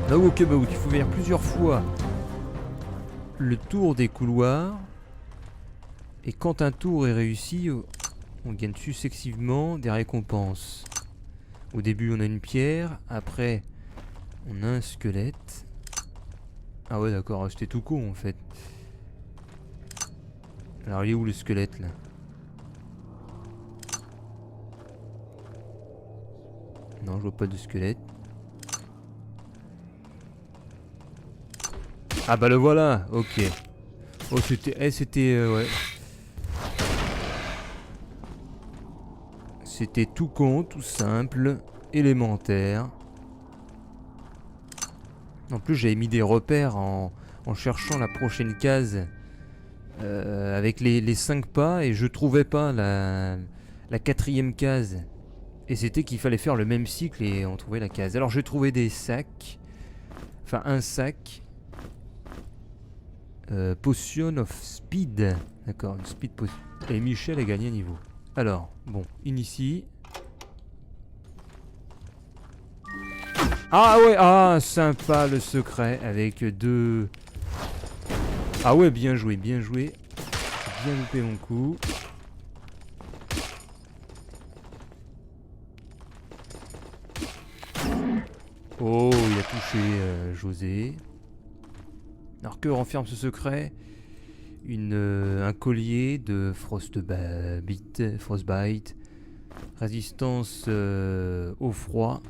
Là où il faut faire plusieurs fois le tour des couloirs. Et quand un tour est réussi, on gagne successivement des récompenses. Au début on a une pierre, après on a un squelette. Ah ouais d'accord, c'était tout con en fait. Alors il est où le squelette là? Non, je vois pas de squelette. Ah bah le voilà, ok. Oh c'était ouais. C'était tout con, tout simple, élémentaire. En plus j'avais mis des repères en cherchant la prochaine case avec les 5 pas et je trouvais pas la quatrième case. Et c'était qu'il fallait faire le même cycle et on trouvait la case. Alors j'ai trouvé des sacs. Enfin un sac. Potion of Speed. D'accord, une Speed Potion. Et Michel a gagné un niveau. Alors, bon, initie. Ah ouais, ah sympa le secret avec deux... Ah ouais, bien joué, bien joué. J'ai bien loupé mon coup. Oh, il a touché José. Alors que renferme ce secret? Un collier de Frostbite. Résistance au froid.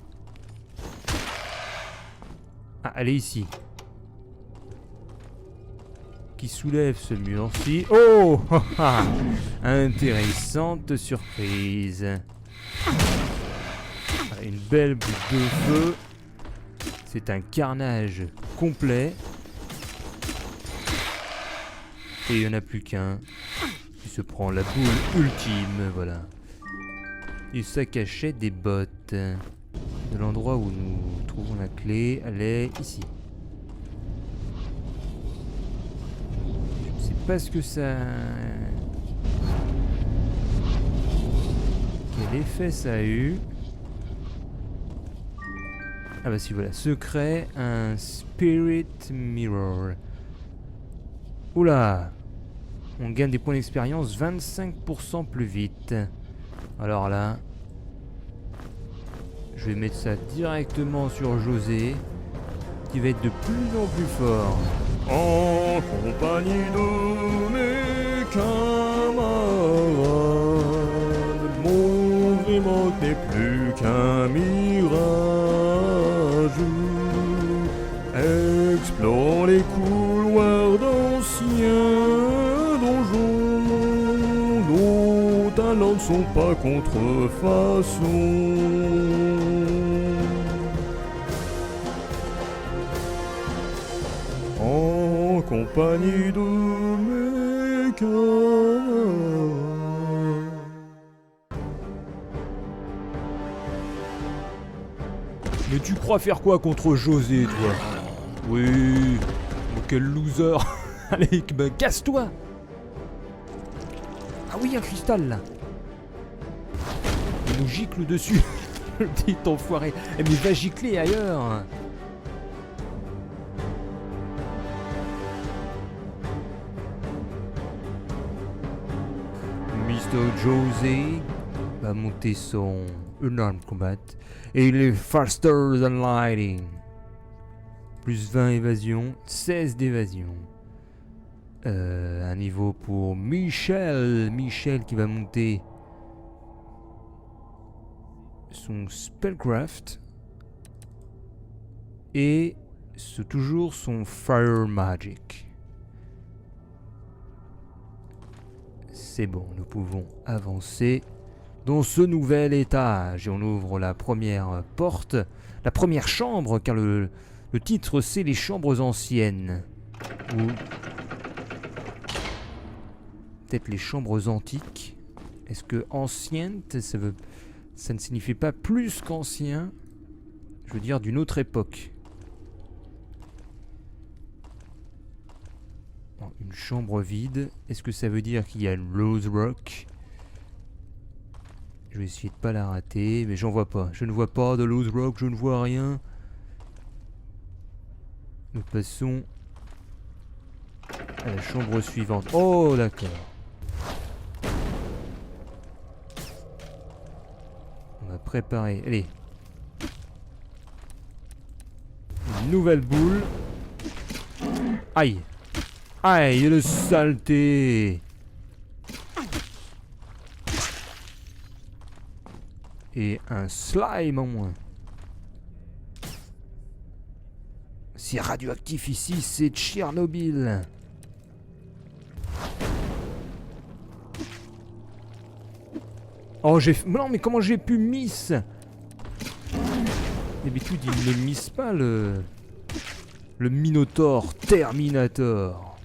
Ah, elle est ici. Qui soulève ce mur-ci. Oh intéressante surprise. Une belle boule de feu. C'est un carnage complet. Et il n'y en a plus qu'un qui se prend la boule ultime, voilà. Et ça cachait des bottes. De l'endroit où nous trouvons la clé, elle est ici. Je sais pas ce que ça... Quel effet ça a eu. Ah bah si voilà, secret, un Spirit Mirror. Oula. On gagne des points d'expérience 25% plus vite. Alors là, je vais mettre ça directement sur José, qui va être de plus en plus fort. En compagnie de mes camarades, mon vraiment n'est plus qu'un mirage. Explore les couloirs d'anciens donjons, nos talents ne sont pas contrefaçons. En compagnie de mes camarades. Mais tu crois faire quoi contre José, toi? Oui, oh, quel loser. Allez, bah, casse-toi. Ah oui, un cristal, là. Il nous gicle dessus. Le petit enfoiré. Eh, mais va gicler ailleurs. Mr. José va monter son unarmed combat et il est faster than lightning. Plus 20 évasion, 16 d'évasion. Un niveau pour Michel. Michel qui va monter son spellcraft et toujours son fire magic. C'est bon, nous pouvons avancer dans ce nouvel étage. Et on ouvre la première porte, la première chambre, car le titre c'est les chambres anciennes. Ou peut-être les chambres antiques. Est-ce que ancienne, ça ne signifie pas plus qu'ancien? Je veux dire d'une autre époque. Bon, une chambre vide. Est-ce que ça veut dire qu'il y a une Rose Rock? Je vais essayer de pas la rater, mais j'en vois pas. Je ne vois pas de Rose Rock, je ne vois rien. Nous passons à la chambre suivante. Oh, d'accord. On va préparer. Allez. Une nouvelle boule. Aïe. Aïe, le saleté. Et un slime en moins. C'est radioactif ici, c'est Tchernobyl. Oh, non, mais comment j'ai pu miss? D'habitude, il ne miss pas le Minotaur Terminator.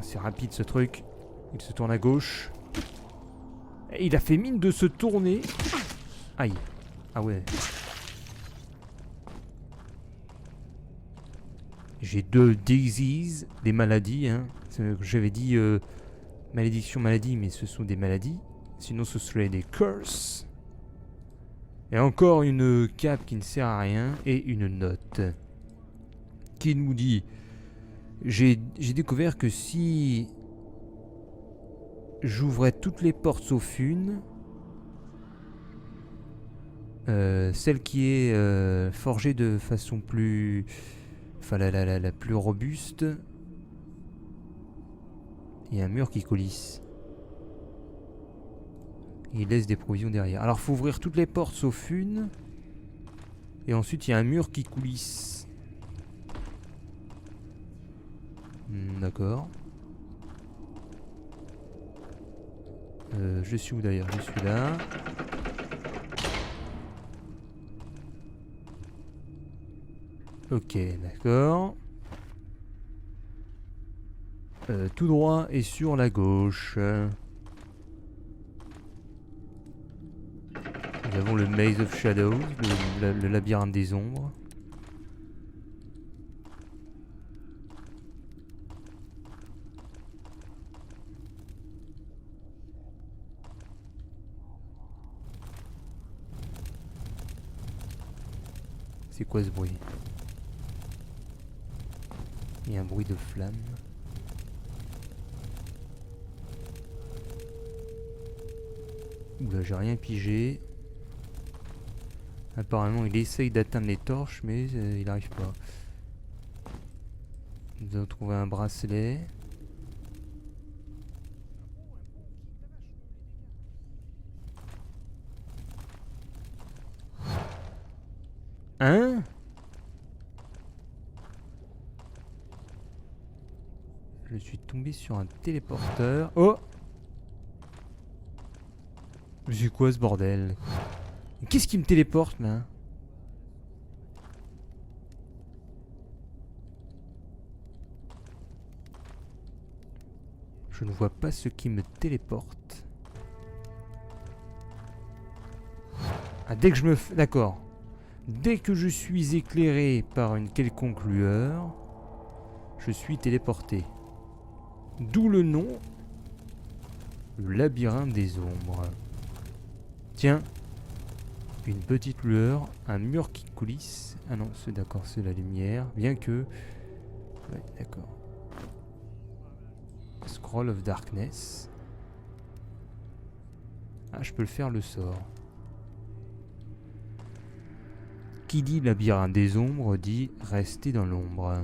C'est rapide ce truc. Il se tourne à gauche. Et il a fait mine de se tourner. Aïe. Ah ouais. J'ai 2 diseases, des maladies. Hein. J'avais dit malédiction, maladie, mais ce sont des maladies. Sinon ce serait des curses. Et encore une cape qui ne sert à rien. Et une note. Qui nous dit... J'ai découvert que si... j'ouvrais toutes les portes sauf une... celle qui est forgée de façon plus... Enfin la plus robuste. Il y a un mur qui coulisse. Il laisse des provisions derrière. Alors faut ouvrir toutes les portes sauf une. Et ensuite il y a un mur qui coulisse. D'accord. Je suis où d'ailleurs? Je suis là. Ok, d'accord. Tout droit et sur la gauche. Nous avons le Maze of Shadows, le labyrinthe des ombres. C'est quoi ce bruit? Il y a un bruit de flamme. Oula, j'ai rien pigé. Apparemment, il essaye d'atteindre les torches, mais il n'arrive pas. Nous avons trouvé un bracelet. Hein? Je suis tombé sur un téléporteur. Oh! C'est quoi ce bordel? Qu'est-ce qui me téléporte là? Je ne vois pas ce qui me téléporte. Ah, dès que je me... D'accord. Dès que je suis éclairé par une quelconque lueur, je suis téléporté. D'où le nom, le labyrinthe des ombres. Tiens, une petite lueur, un mur qui coulisse. Ah non, c'est d'accord, c'est la lumière. Bien que... Ouais, d'accord. Scroll of Darkness. Ah, je peux le faire le sort. Qui dit labyrinthe des ombres dit rester dans l'ombre.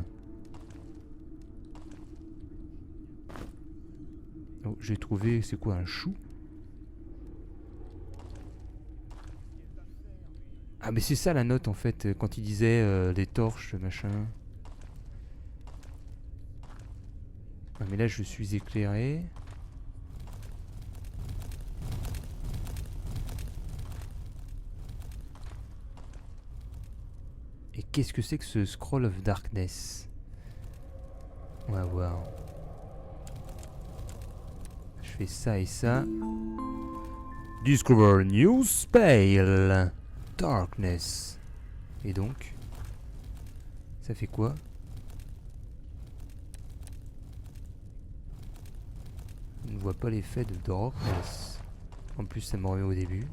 Oh, j'ai trouvé, c'est quoi, un chou? Ah mais c'est ça la note en fait, quand il disait les torches, machin. Ah mais là je suis éclairé. Et qu'est-ce que c'est que ce Scroll of Darkness? On va voir. Je fais ça et ça. Discover new spell. Darkness. Et donc, ça fait quoi? On ne voit pas l'effet de Darkness. En plus, ça me revient au début.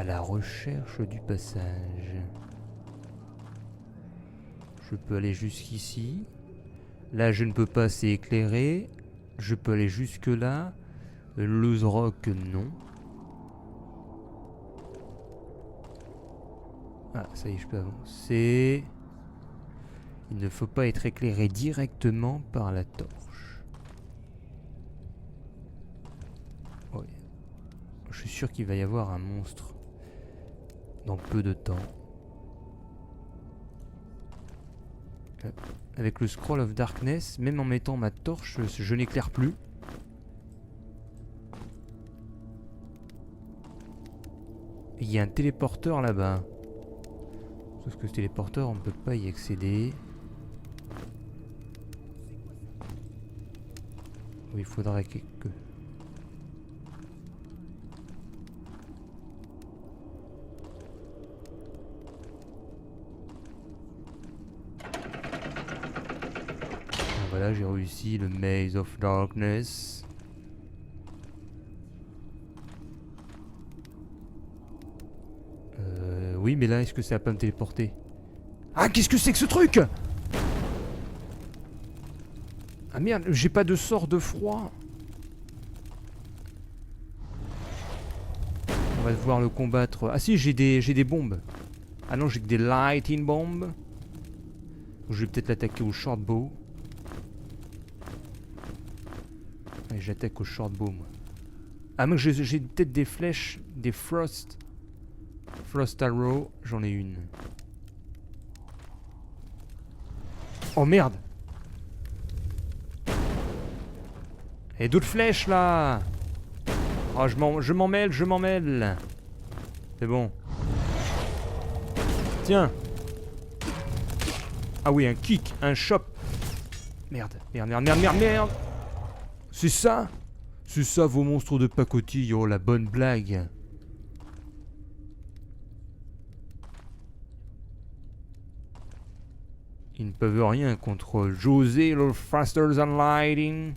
À la recherche du passage. Je peux aller jusqu'ici. Là, je ne peux pas, c'est éclairé. Je peux aller jusque là. Loose Rock, non. Ah, ça y est, je peux avancer. Il ne faut pas être éclairé directement par la torche. Oui. Je suis sûr qu'il va y avoir un monstre dans peu de temps. Avec le Scroll of Darkness, même en mettant ma torche, je n'éclaire plus. Il y a un téléporteur là-bas. Sauf que ce téléporteur, on ne peut pas y accéder. Oui, il faudrait que... Voilà, j'ai réussi le Maze of Darkness. Oui, mais là, est-ce que ça va pas me téléporter? Ah, qu'est-ce que c'est que ce truc? Ah merde, j'ai pas de sort de froid. On va devoir le combattre. Ah si, j'ai des bombes. Ah non, j'ai que des lightning bombs. Je vais peut-être l'attaquer au short bow. Allez, j'attaque au short bow, moi. Ah, moi j'ai peut-être des flèches, des frost. Frost arrow, j'en ai une. Oh merde! Et d'autres flèches là! Oh, je m'en mêle! C'est bon. Tiens! Ah oui, un kick, un chop! Merde! C'est ça? C'est ça vos monstres de pacotille, oh la bonne blague! Ils ne peuvent rien contre José, le Faster Than Lightning.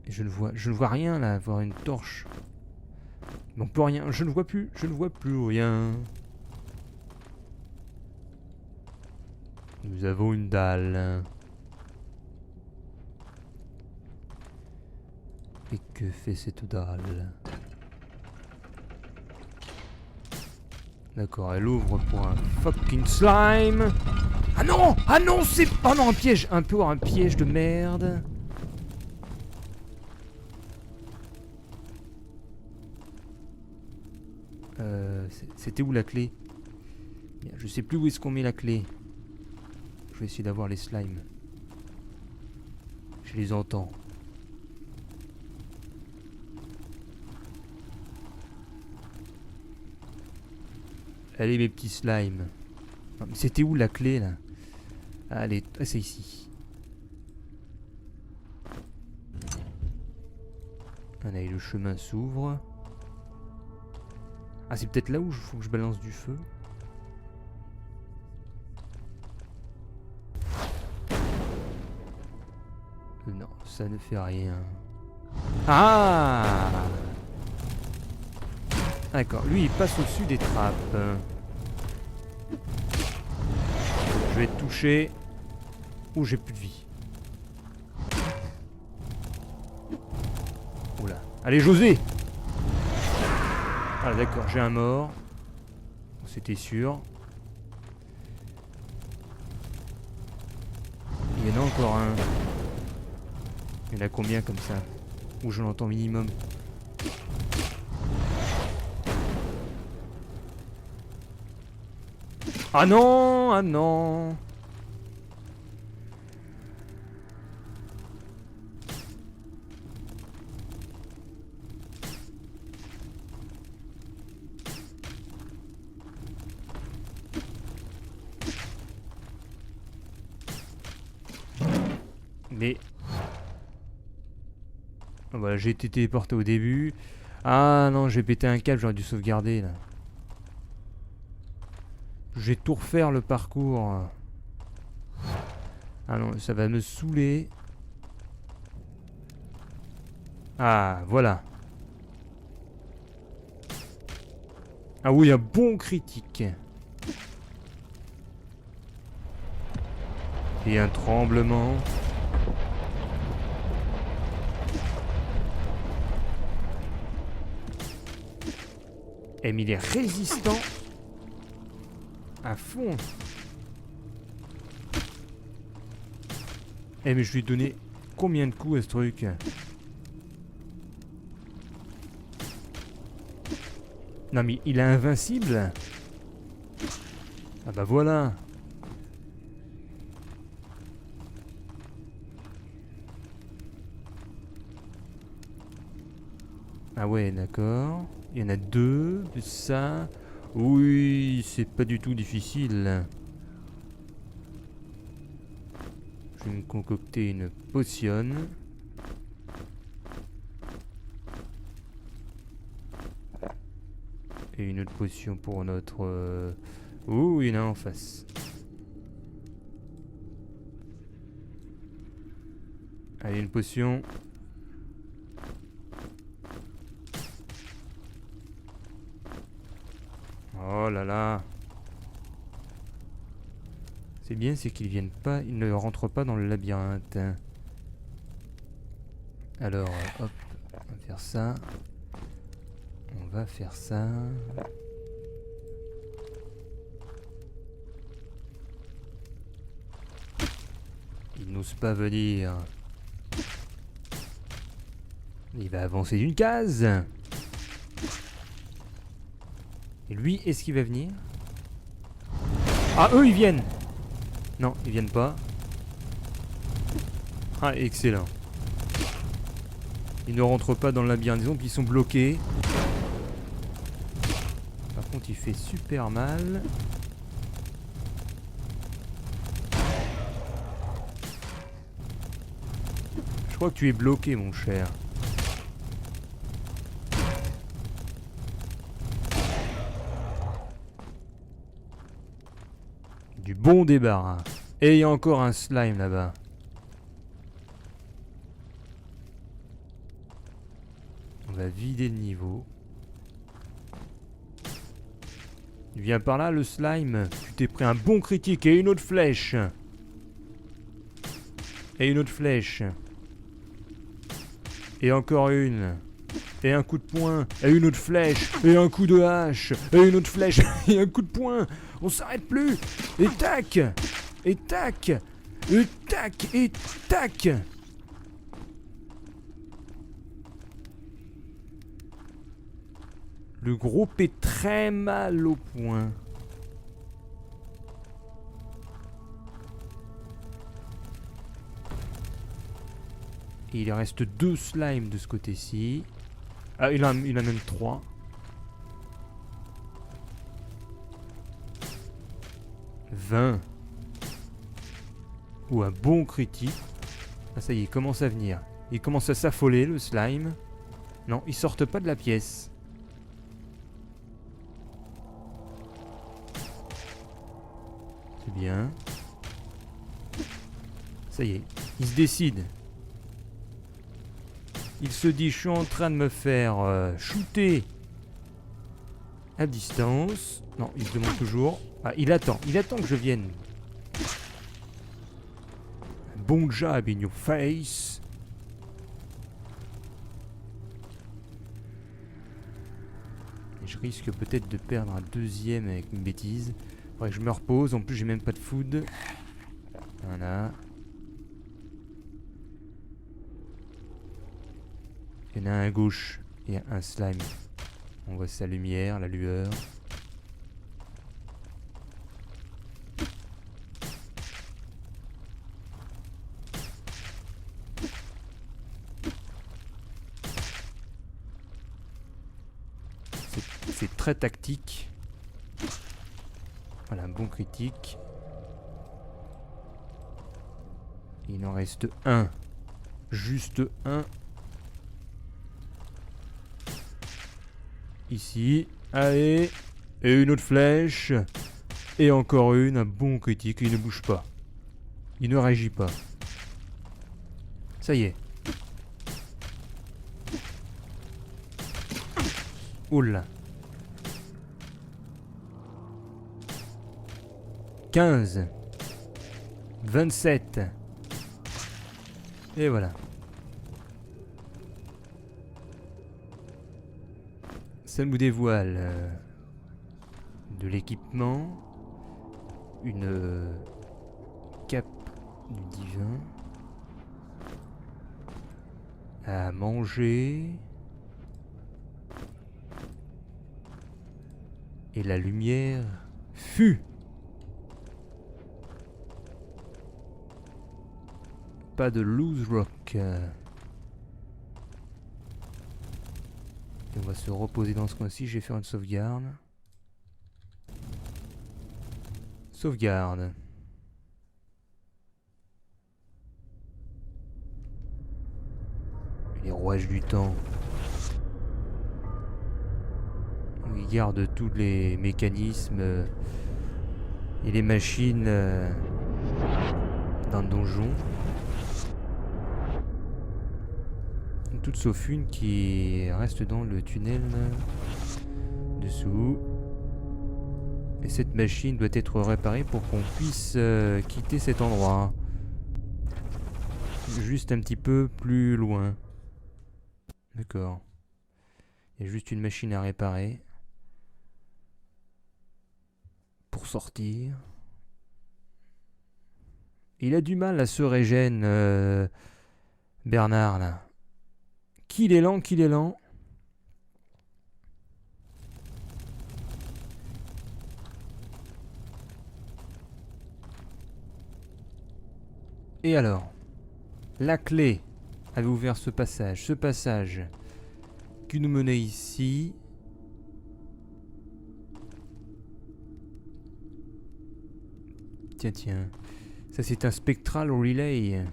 Je ne vois rien là, avoir une torche. Non, plus rien, je ne vois plus rien. Nous avons une dalle. Et que fait cette dalle? D'accord, elle ouvre pour un fucking slime. Ah non! Ah non, c'est... Oh non, un piège! Un piège de merde. C'était où la clé? Je sais plus où est-ce qu'on met la clé. Je vais essayer d'avoir les slimes. Je les entends. Allez mes petits slimes. C'était où la clé là? Allez, c'est ici. Allez, le chemin s'ouvre. Ah, c'est peut-être là où il faut que je balance du feu. Non, ça ne fait rien. Ah! D'accord, lui il passe au-dessus des trappes. Je vais être touché. Ouh, j'ai plus de vie. Oula. Allez, José! Ah d'accord, j'ai un mort. C'était sûr. Il y en a encore un. Il y en a combien comme ça? Où je l'entends minimum. Ah non! Ah non! Mais... Voilà, j'ai été téléporté au début. Ah non, j'ai pété un câble, j'aurais dû sauvegarder là. Je vais tout refaire le parcours. Ah non, ça va me saouler. Ah, voilà. Ah oui, un bon critique. Et un tremblement. Eh mais il est résistant à fond. Eh mais je lui ai donné combien de coups à ce truc? Non mais il est invincible. Ah bah voilà. Ah ouais, d'accord. Il y en a deux, ça. Oui, c'est pas du tout difficile. Je vais me concocter une potion. Et une autre potion pour notre... Ouh, il y en a en face. Allez, une potion. Oh là là. C'est bien, c'est qu'ils viennent pas, ils ne rentrent pas dans le labyrinthe. Alors, hop, on va faire ça. On va faire ça. Il n'ose pas venir. Il va avancer d'une case. Et lui, est-ce qu'il va venir? Ah, eux, ils viennent! Non, ils viennent pas. Ah, excellent. Ils ne rentrent pas dans le labyrinthe, disons qu'ils sont bloqués. Par contre, il fait super mal. Je crois que tu es bloqué, mon cher. Du bon débarras. Et il y a encore un slime là-bas. On va vider le niveau. Il vient par là, le slime. Tu t'es pris un bon critique et une autre flèche. Et une autre flèche. Et encore une. Et un coup de poing. Et une autre flèche. Et un coup de hache. Et une autre flèche. Et un coup de poing. On s'arrête plus. Et tac. Et tac. Et tac. Et tac. Le groupe est très mal au point. Et il reste 2 slimes de ce côté-ci. Ah, il en a même 3. « 20. Ou un bon critique. Ah ça y est, il commence à venir. Il commence à s'affoler, le slime. Non, ils sortent pas de la pièce. C'est bien. Ça y est, il se décide. Il se dit, je suis en train de me faire shooter à distance. Non, il se demande toujours. Ah, il attend que je vienne. Bon job in your face. Et je risque peut-être de perdre un deuxième avec une bêtise. Faudrait que je me repose. En plus, j'ai même pas de food. Voilà. Il y en a un à gauche et un slime. On voit sa lumière, la lueur. C'est très tactique. Voilà, un bon critique. Il en reste un. Juste un. Ici. Allez. Et une autre flèche. Et encore une. Un bon critique. Il ne bouge pas. Il ne réagit pas. Ça y est. Oula. 15. 27. Et voilà. Ça nous dévoile de l'équipement, une cape du divin, à manger, et la lumière fut. Pas de loose rock. On va se reposer dans ce coin-ci. Je vais faire une sauvegarde. Sauvegarde. Les rouages du temps. Il garde tous les mécanismes et les machines dans le donjon. Toutes sauf une qui reste dans le tunnel dessous. Et cette machine doit être réparée pour qu'on puisse quitter cet endroit. Juste un petit peu plus loin. D'accord. Il y a juste une machine à réparer. Pour sortir. Il a du mal à se régénérer, Bernard, là. Qu'il est lent, qu'il est lent. Et alors, la clé avait ouvert ce passage. Ce passage qui nous menait ici. Tiens, tiens. Ça, c'est un spectral relay.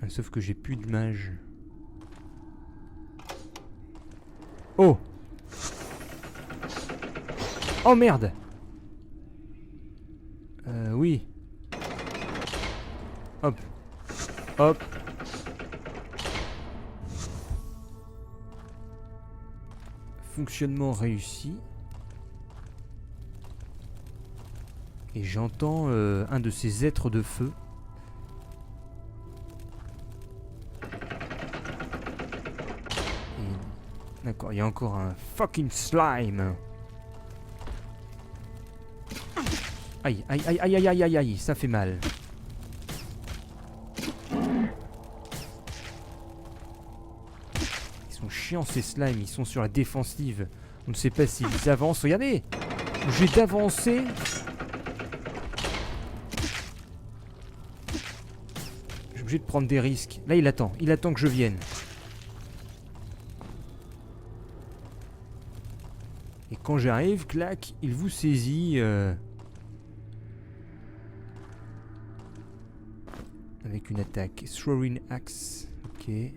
Sauf que j'ai plus de mage. Oh! Oh merde! Oui. Hop. Hop. Fonctionnement réussi. Et j'entends un de ces êtres de feu. D'accord, il y a encore un fucking slime. Aïe, aïe, aïe, aïe, aïe, aïe, aïe, aïe, ça fait mal. Ils sont chiants ces slimes, ils sont sur la défensive. On ne sait pas s'ils avancent. Regardez, j'ai d'avancer. Je suis obligé de prendre des risques. Là, il attend que je vienne. Et quand j'arrive, clac, il vous saisit. Avec une attaque. Throwing axe. Ok. Il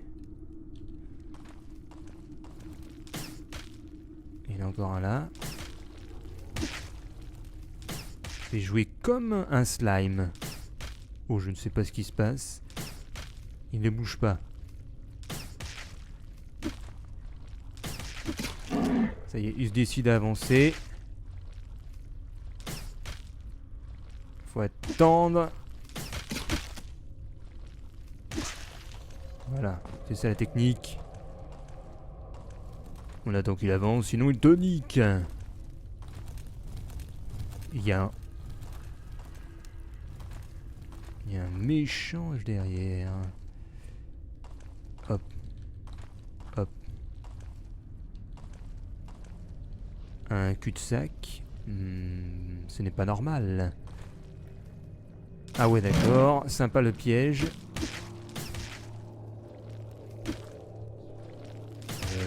y en a encore un là. Je vais jouer comme un slime. Oh, je ne sais pas ce qui se passe. Il ne bouge pas. Ça y est, il se décide à avancer. Faut attendre. Voilà, c'est ça la technique. On attend qu'il avance, sinon il te nique. Il y a un méchant derrière. Hop. Hop. Un cul-de-sac. Ce n'est pas normal. Ah ouais, d'accord. Sympa le piège.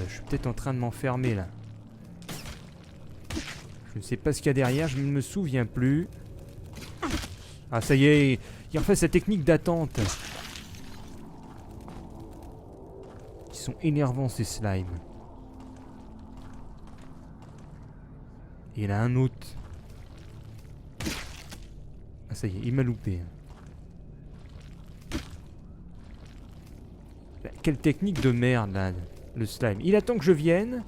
Je suis peut-être en train de m'enfermer là. Je ne sais pas ce qu'il y a derrière, je ne me souviens plus. Ah ça y est, il refait sa technique d'attente. Ils sont énervants ces slimes. Et il y en a un autre. Ah ça y est, il m'a loupé. Quelle technique de merde là, le slime. Il attend que je vienne.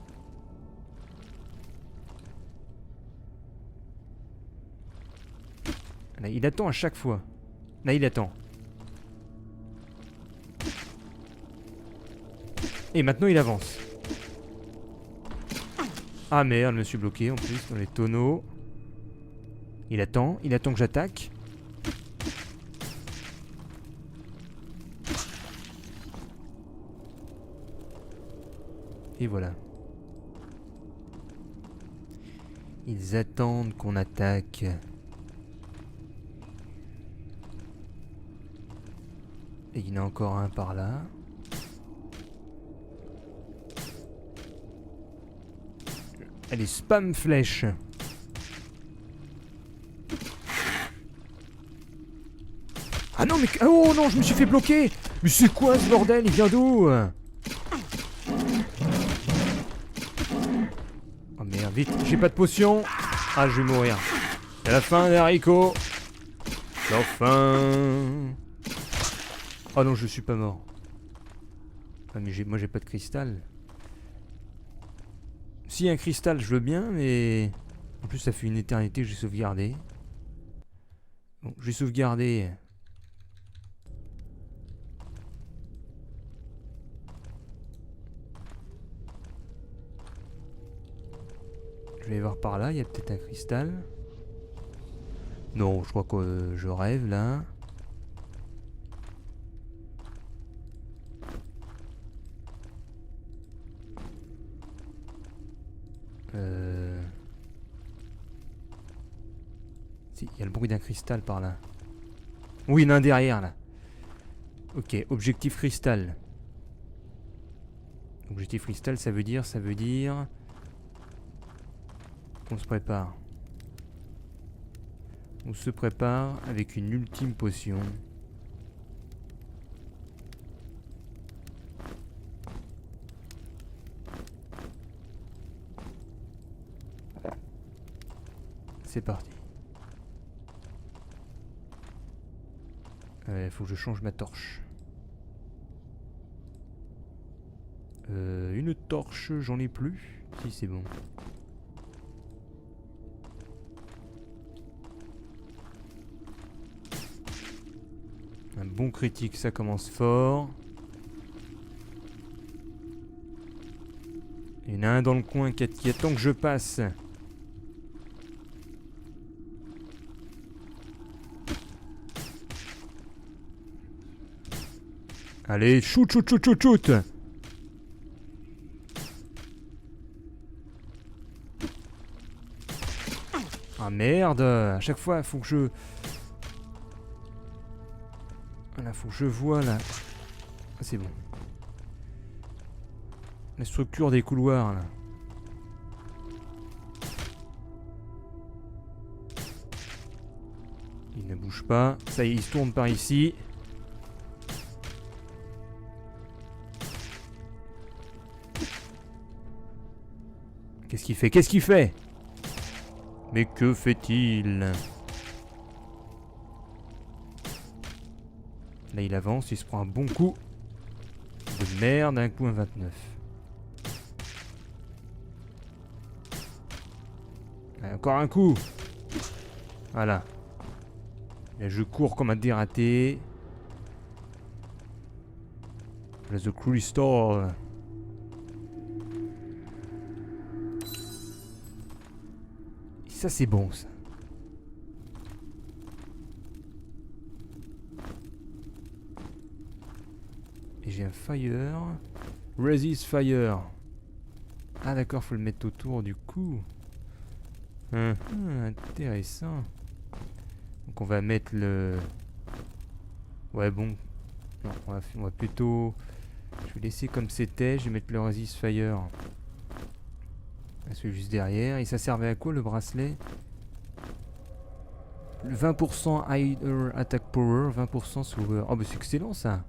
Là, il attend à chaque fois. Là, il attend. Et maintenant, il avance. Ah merde, je me suis bloqué en plus dans les tonneaux. Il attend que j'attaque. Et voilà. Ils attendent qu'on attaque. Et il y en a encore un par là. Allez, spam flèche. Ah non mais... Oh non, je me suis fait bloquer. Mais c'est quoi ce bordel? Il vient d'où? Oh merde, vite, j'ai pas de potion. Ah, je vais mourir. C'est la fin des haricots. La fin. Oh non, je suis pas mort. Ah mais moi j'ai pas de cristal. Si, un cristal, je veux bien, mais... En plus, ça fait une éternité que j'ai sauvegardé. Bon, j'ai sauvegardé. Je vais voir par là, il y a peut-être un cristal. Non, je crois que je rêve, là. Si, il y a le bruit d'un cristal par là. Oui, il y en a un derrière, là. Ok, objectif cristal. Objectif cristal, ça veut dire qu'on se prépare. On se prépare avec une ultime potion. C'est parti. Faut que je change ma torche. Une torche, j'en ai plus. Si, c'est bon. Un bon critique, ça commence fort. Il y en a un dans le coin qui attend que je passe. Allez, shoot, shoot, shoot, shoot, shoot. Ah merde, à chaque fois, faut que je... Voilà, faut que je vois là. Ah, c'est bon. La structure des couloirs là. Il ne bouge pas. Ça y est, il se tourne par ici. Qu'est-ce qu'il fait? Qu'est-ce qu'il fait? Mais que fait-il? Là, il avance, il se prend un bon coup de merde, un coup un 29. Allez, encore un coup. Voilà. Là, je cours comme un dératé. Là, the crystal. Ça, c'est bon, ça. Et j'ai un fire. Resist fire. Ah, d'accord, faut le mettre autour du cou. Intéressant. Donc, on va mettre le... Ouais, bon. Non, on va plutôt... Je vais laisser comme c'était. Je vais mettre le resist fire. Celui juste derrière. Et ça servait à quoi le bracelet? Le 20% higher attack power, 20% slower. Oh bah c'est excellent ça.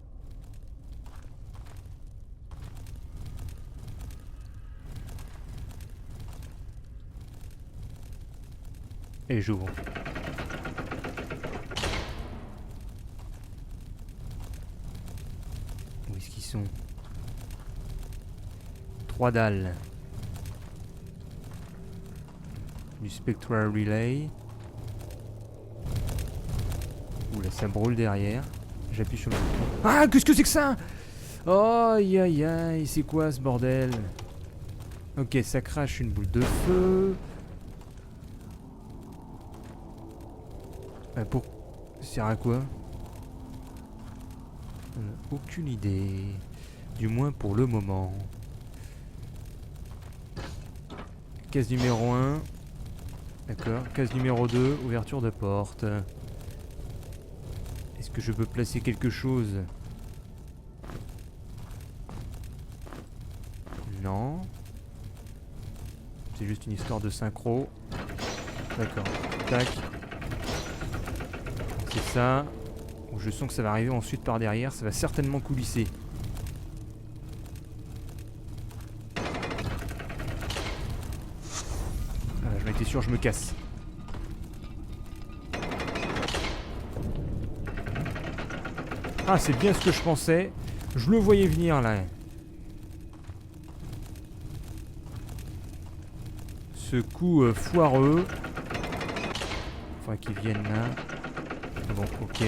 Et j'ouvre. sont? 3 dalles. Du Spectral Relay. Oula, ça brûle derrière. J'appuie sur le bouton. Ah, qu'est-ce que c'est que ça? Oh, aïe aïe aïe, c'est quoi ce bordel? Ok, ça crache une boule de feu. Pour... Ça sert à quoi? Aucune idée. Du moins pour le moment. Case numéro 1. D'accord. Case numéro 2. Ouverture de porte. Est-ce que je peux placer quelque chose? Non. C'est juste une histoire de synchro. D'accord. Tac. C'est ça. Je sens que ça va arriver ensuite par derrière. Ça va certainement coulisser. Voilà, je m'étais sûr, je me casse. Ah, c'est bien ce que je pensais. Je le voyais venir là. Ce coup foireux. Enfin, qu'ils viennent là. Bon, ok.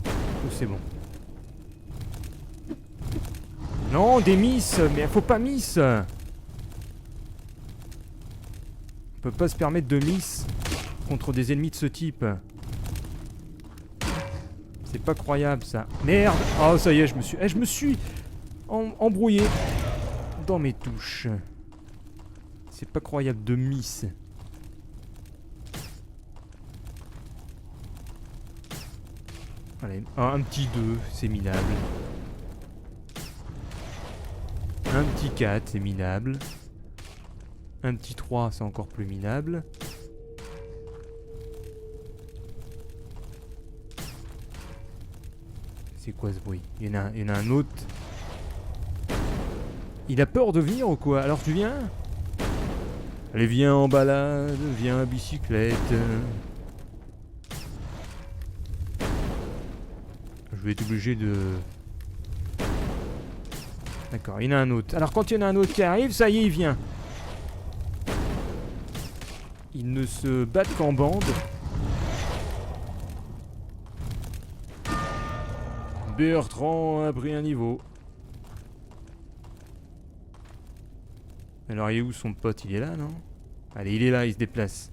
Oh, c'est bon. Non, des miss. Mais faut pas miss. On peut pas se permettre de miss contre des ennemis de ce type. C'est pas croyable ça. Merde. Oh, ça y est, je me suis embrouillé dans mes touches. C'est pas croyable de miss. Allez, un petit 2, c'est minable. Un petit 4, c'est minable. Un petit 3, c'est encore plus minable. C'est quoi ce bruit? Il y en a un autre. Il a peur de venir ou quoi? Alors tu viens? Allez, viens en balade, viens à bicyclette. Je vais être obligé de... D'accord, il y en a un autre. Alors quand il y en a un autre qui arrive, ça y est, il vient. Ils ne se battent qu'en bande. Bertrand a pris un niveau. Alors il est où son pote? Il est là, non? Allez, il est là, il se déplace.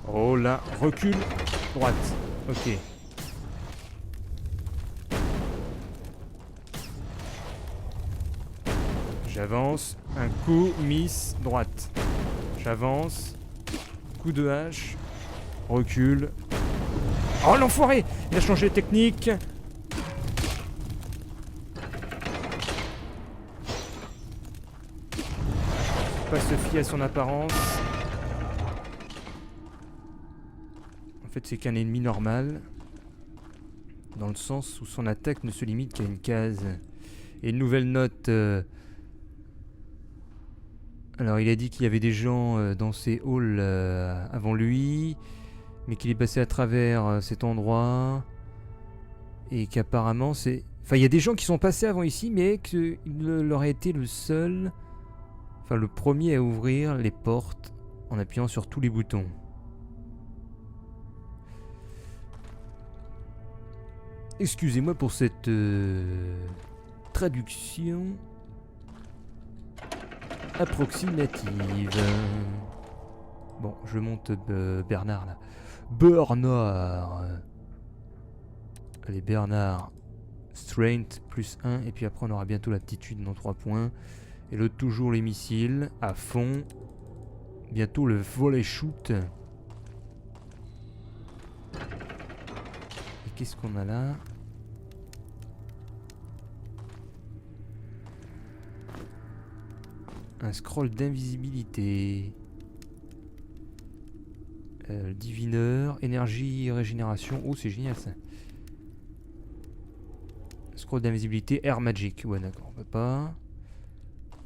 Oh là, recule, droite. Ok. J'avance, un coup, miss, droite. J'avance, coup de hache, recule. Oh l'enfoiré! Il a changé de technique. Faut pas se fier à son apparence. En fait, c'est qu'un ennemi normal. Dans le sens où son attaque ne se limite qu'à une case. Et une nouvelle note. Alors, il a dit qu'il y avait des gens dans ces halls avant lui. Mais qu'il est passé à travers cet endroit. Et qu'apparemment, c'est... Enfin, il y a des gens qui sont passés avant ici, mais qu'il aurait été le seul... Enfin, le premier à ouvrir les portes en appuyant sur tous les boutons. Excusez-moi pour cette traduction approximative. Bon, je monte Bernard là. Bernard. Allez, Bernard. Strength plus 1. Et puis après, on aura bientôt l'aptitude dans 3 points. Et l'autre, toujours les missiles à fond. Bientôt le volley shoot. Et qu'est-ce qu'on a là? Un scroll d'invisibilité. Divineur, énergie, régénération. Oh, c'est génial ça. Scroll d'invisibilité, air magic. Ouais, d'accord, on peut pas.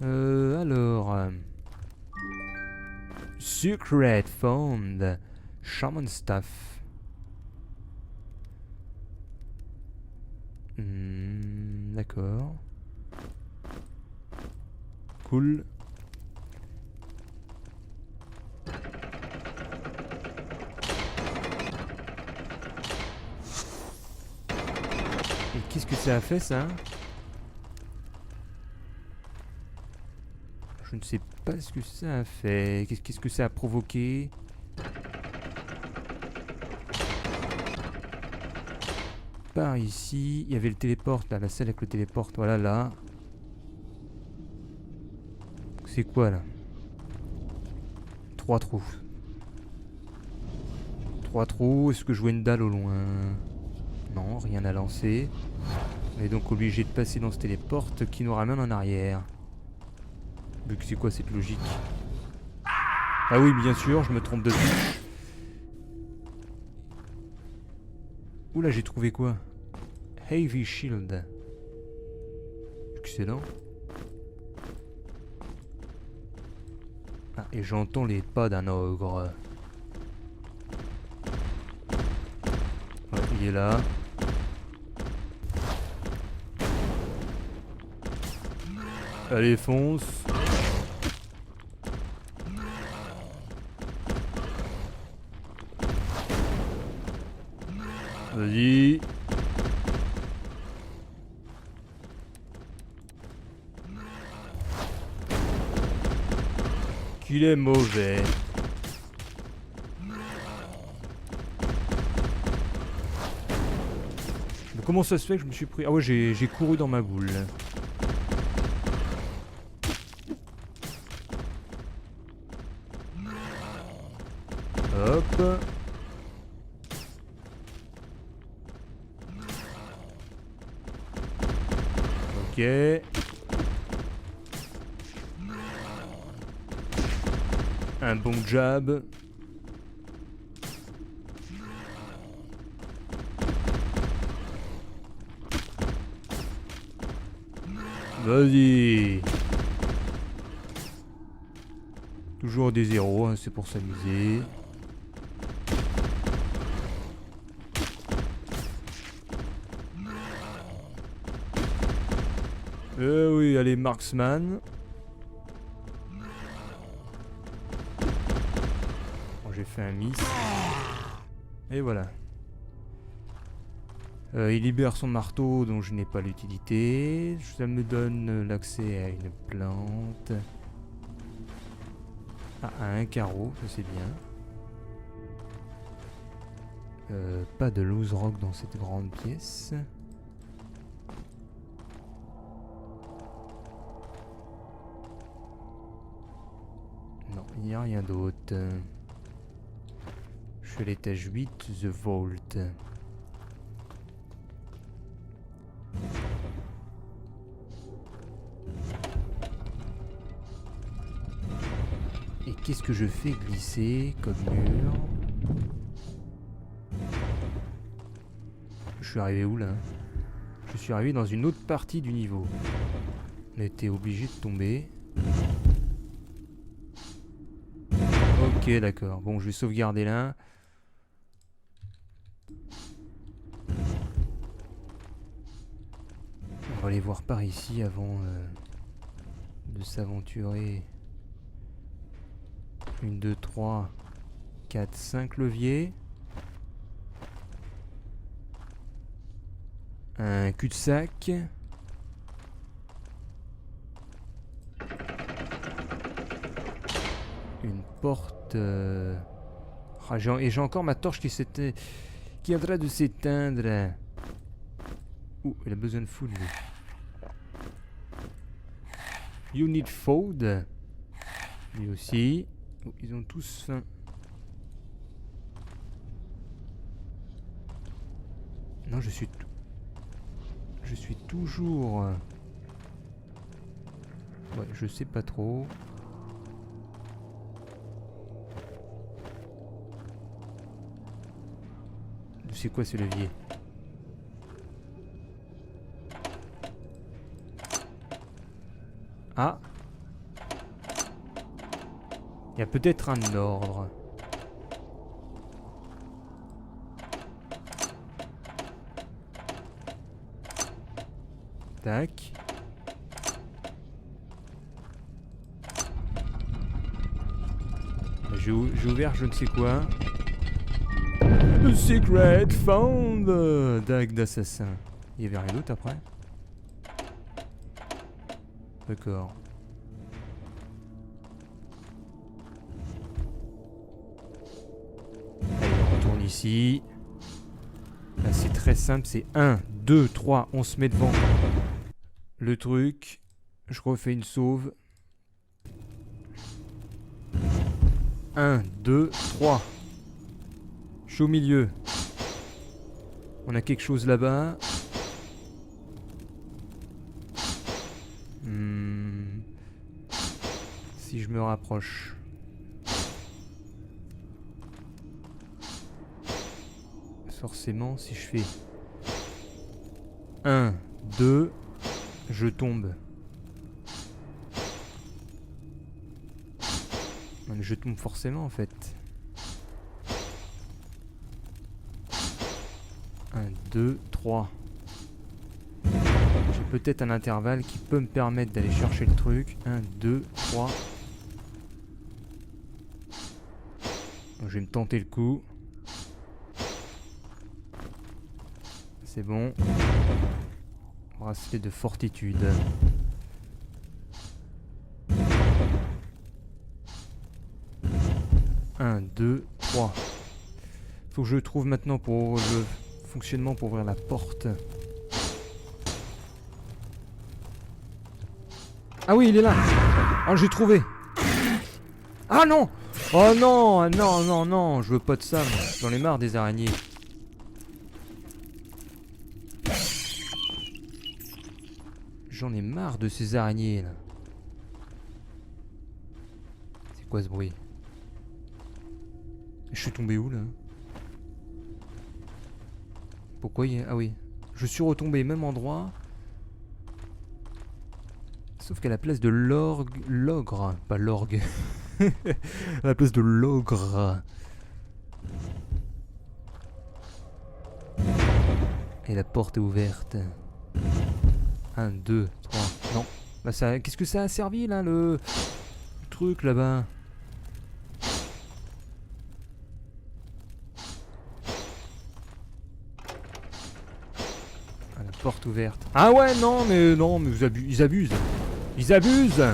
Alors. Secret found. Shaman Staff. D'accord. Cool. Et qu'est-ce que ça a fait ça? Je ne sais pas ce que ça a fait. Qu'est-ce que ça a provoqué? Par ici, il y avait le téléport, là, la salle avec le téléport, voilà là. C'est quoi là? 3 trous. 3 trous, est-ce que je vois une dalle au loin? Non, rien à lancer. On est donc obligé de passer dans ce téléporte qui nous ramène en arrière. Vu que c'est quoi cette logique? Ah oui, bien sûr, je me trompe de touche. Oula, j'ai trouvé quoi? Heavy Shield. Excellent. Ah, et j'entends les pas d'un ogre. Ouais, il est là. Allez, fonce. Vas-y. Qu'il est mauvais. Mais comment ça se fait que je me suis pris... Ah ouais, j'ai couru dans ma boule. Hop. Ok. Un bon jab. Vas-y. Toujours des zéros, hein, c'est pour s'amuser. Oui, allez, marksman. Bon, j'ai fait un miss. Et voilà. Il libère son marteau dont je n'ai pas l'utilité. Ça me donne l'accès à une plante. Ah, à un carreau, ça c'est bien. Pas de loose rock dans cette grande pièce. Non, il n'y a rien d'autre. Je suis à l'étage 8, The Vault. Et qu'est-ce que je fais glisser comme mur? Je suis arrivé où là? Je suis arrivé dans une autre partie du niveau. On a été obligé de tomber. Ok, d'accord. Bon, je vais sauvegarder là. On va aller voir par ici avant de s'aventurer. 1, 2, 3, 4, 5 leviers. Un cul-de-sac. Une porte. Ah, j'ai encore ma torche qui est en train de s'éteindre. Ouh, il a besoin de food lui. You need food. Lui aussi. Oh, ils ont tous faim. Non, je suis toujours... Ouais, je sais pas trop. C'est quoi ce levier? Ah! Il y a peut-être un ordre. Tac. J'ai ouvert je ne sais quoi. The secret found. Dague d'assassin. Il y avait rien d'autre après. D'accord. Allez, on retourne ici. Là, c'est très simple. C'est 1, 2, 3. On se met devant le truc. Je refais une sauve. 1, 2, 3. Je suis au milieu. On a quelque chose là-bas. Si je me rapproche. Forcément, si je fais 1, 2, je tombe. Non, mais je tombe forcément en fait. 1, 2, 3. J'ai peut-être un intervalle qui peut me permettre d'aller chercher le truc. 1, 2, 3. Donc, je vais me tenter le coup. C'est bon. Bracelet de fortitude. Un, 2, 3. Faut que je trouve maintenant pour le fonctionnement pour ouvrir la porte. Ah oui, il est là. Oh, j'ai trouvé. Ah non. Oh non, non, non, non. Je veux pas de ça, moi. J'en ai marre des araignées. J'en ai marre de ces araignées là. C'est quoi ce bruit? Je suis tombé où là? Pourquoi il y a... Ah oui. Je suis retombé au même endroit. Sauf qu'à la place de l'ogre, pas l'orgue. À la place de l'ogre. Et la porte est ouverte. 1, 2, 3. Non. Bah ça. Qu'est-ce que ça a servi là le truc là-bas? Ah, la porte ouverte. Ah ouais non mais ils abusent. Ils abusent.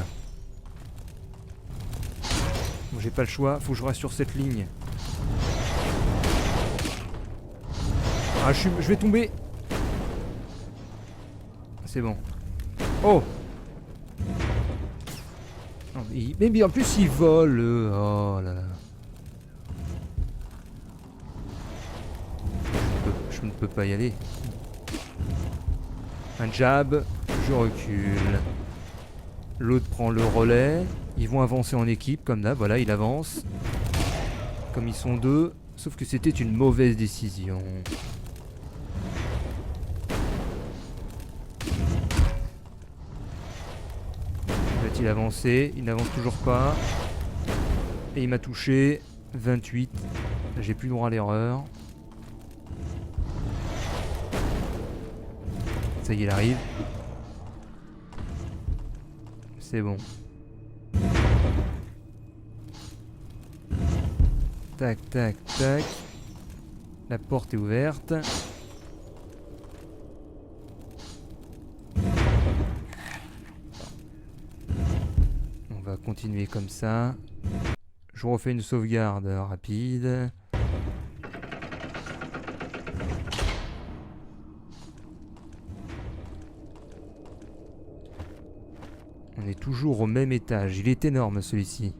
Bon, j'ai pas le choix, faut que je reste sur cette ligne. Ah je vais tomber. C'est bon. Oh. Non, mais en plus il vole. Oh là là. Je ne peux pas y aller. Un jab, je recule. L'autre prend le relais. Ils vont avancer en équipe comme d'hab. Voilà, il avance. Comme ils sont deux. Sauf que c'était une mauvaise décision. Va-t-il avancer? Il n'avance toujours pas. Et il m'a touché. 28. J'ai plus le droit à l'erreur. Ça y est, il arrive. C'est bon. Tac, tac, tac. La porte est ouverte. On va continuer comme ça. Je refais une sauvegarde rapide. On est toujours au même étage. Il est énorme celui-ci.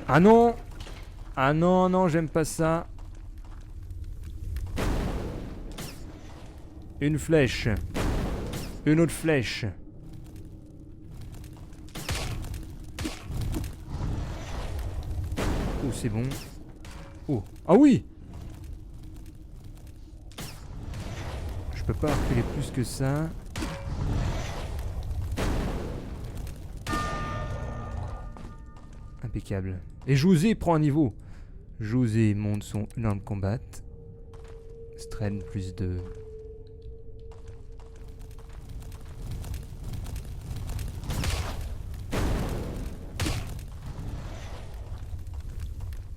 Ah non! Ah non, non, j'aime pas ça. Une flèche. Une autre flèche. Oh, c'est bon. Oh. Ah oui! Je peux pas reculer plus que ça. Impeccable. Et José prend un niveau. José monte son arme combat. Strength plus 2.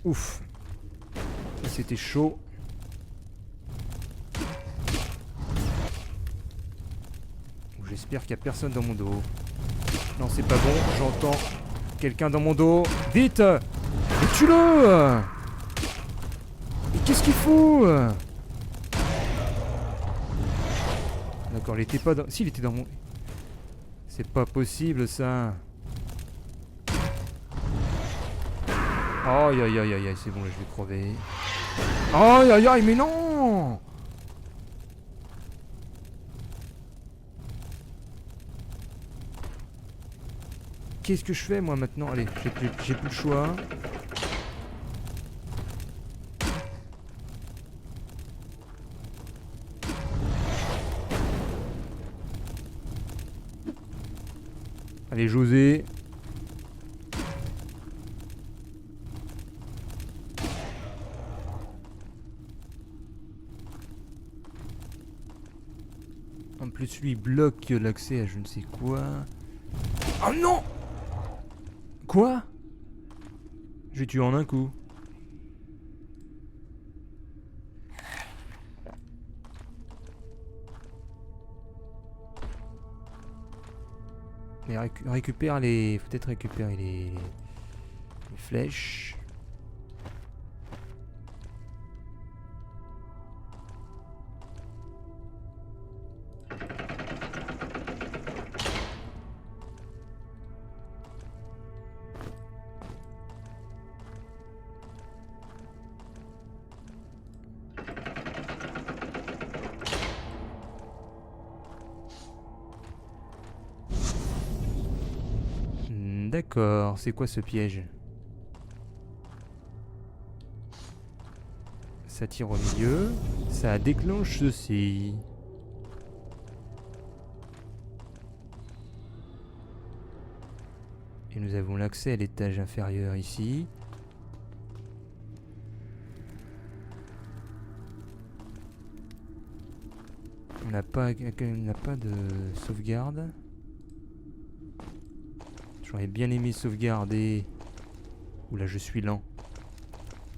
Ouf. C'était chaud. J'espère qu'il n'y a personne dans mon dos. Non, c'est pas bon. J'entends quelqu'un dans mon dos. Vite! Mais tue-le! Mais qu'est-ce qu'il faut? D'accord, il était pas dans... Si, il était dans mon... C'est pas possible, ça. Aïe, aïe, aïe, aïe, aïe, c'est bon, là, je vais crever. Aïe, aïe, aïe, mais non! Qu'est-ce que je fais, moi, maintenant? Allez, j'ai plus le choix. Allez, José. En plus, lui, il bloque l'accès à je ne sais quoi. Oh non! Quoi? Je vais tuer en un coup. Mais récupère les... Faut peut-être récupérer les flèches. D'accord, c'est quoi ce piège? Ça tire au milieu, ça déclenche ceci. Et nous avons l'accès à l'étage inférieur ici. On n'a pas de sauvegarde. J'aurais bien aimé sauvegarder. Oula, je suis lent.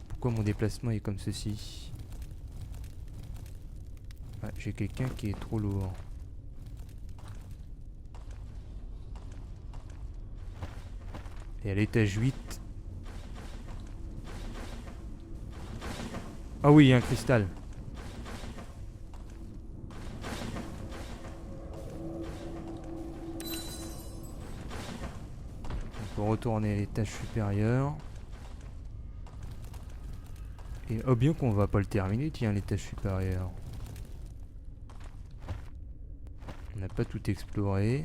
Pourquoi mon déplacement est comme ceci? Ouais, j'ai quelqu'un qui est trop lourd. Et à l'étage 8. Ah oui, il y a un cristal. On peut retourner à l'étage supérieur. Et oh bien qu'on va pas le terminer, tiens, l'étage supérieur. On n'a pas tout exploré.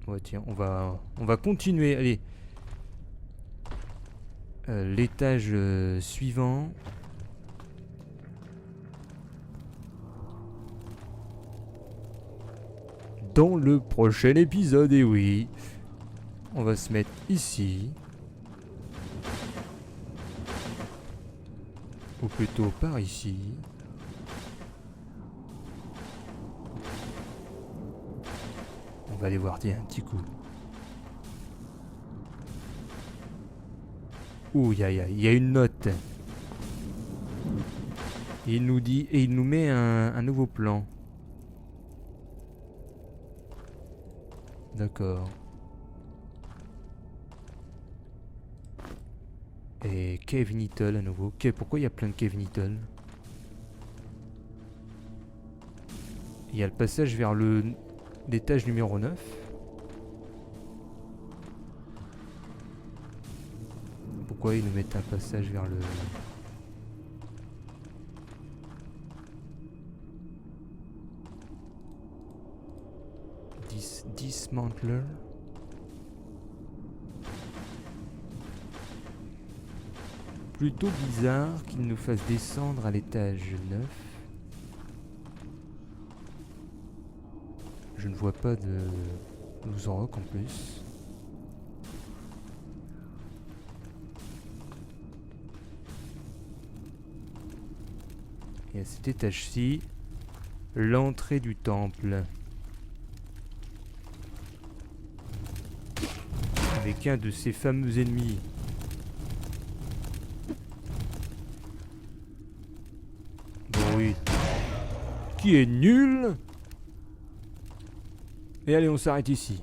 Ouais, tiens, on va continuer. Allez. L'étage suivant. Dans le prochain épisode, et oui. On va se mettre ici. Ou plutôt par ici. On va aller voir, tiens, un petit coup. Ouh, il y a une note. Et il nous dit, et il nous met un nouveau plan. D'accord. Et Cave Nittle à nouveau. Pourquoi il y a plein de Cave Nittle? Il y a le passage vers l'étage numéro 9. Pourquoi ils nous mettent un passage vers le... Dismantler. Plutôt bizarre qu'il nous fasse descendre à l'étage 9. Je ne vois pas de loose rock en plus. Et à cet étage-ci, l'entrée du temple. Avec un de ses fameux ennemis. Bon oui. Qui est nul. Et allez, on s'arrête ici.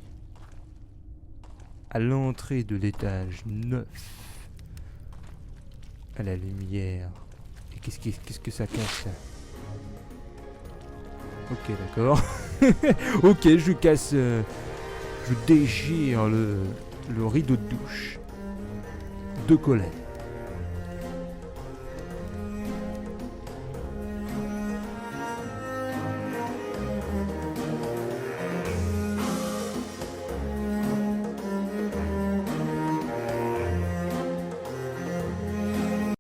À l'entrée de l'étage 9. À la lumière. Et qu'est-ce que ça cache ça? Ok, d'accord. Ok, je casse... je déchire le rideau de douche. De colère.